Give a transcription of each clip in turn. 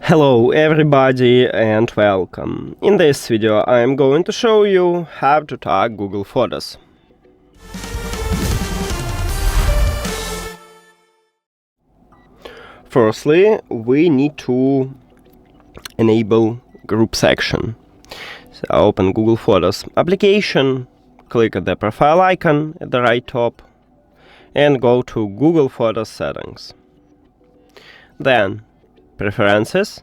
Hello everybody and welcome. In this video I am going to show you how to tag Google Photos. Firstly, we need to enable group section. So open Google Photos application, click at the profile icon at the right top and go to Google Photos settings. Then Preferences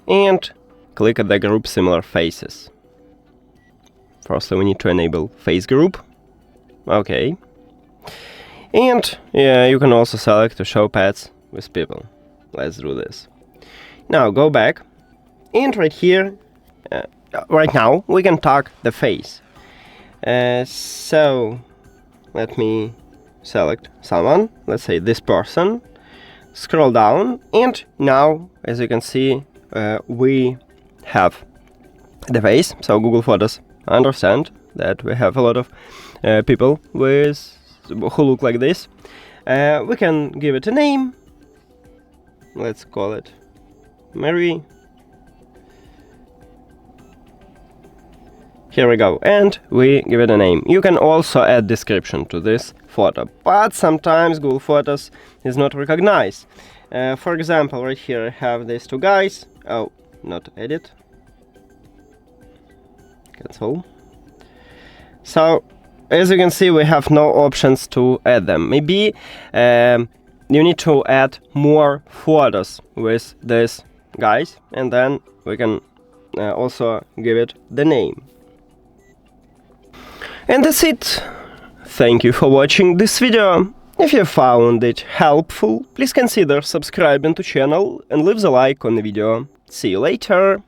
and click at the group similar faces. Firstly, we need to enable face group. Okay. And you can also select to show pets with people. Let's do this. Now go back and right here, right now we can tag the face. So let me select someone, let's say this person. Scroll down and now, as you can see, we have the face. So Google Photos understand that we have a lot of people who look like this. We can give it a name. Let's call it Mary. Here we go, and we give it a name. You can also add description to this photo, but sometimes Google Photos is not recognized. For example, right here I have these two guys. Oh, not edit. Cancel. So, as you can see, we have no options to add them. Maybe you need to add more photos with these guys, and then we can also give it the name. And that's it. Thank you for watching this video. If you found it helpful, please consider subscribing to channel and leave a like on the video. See you later.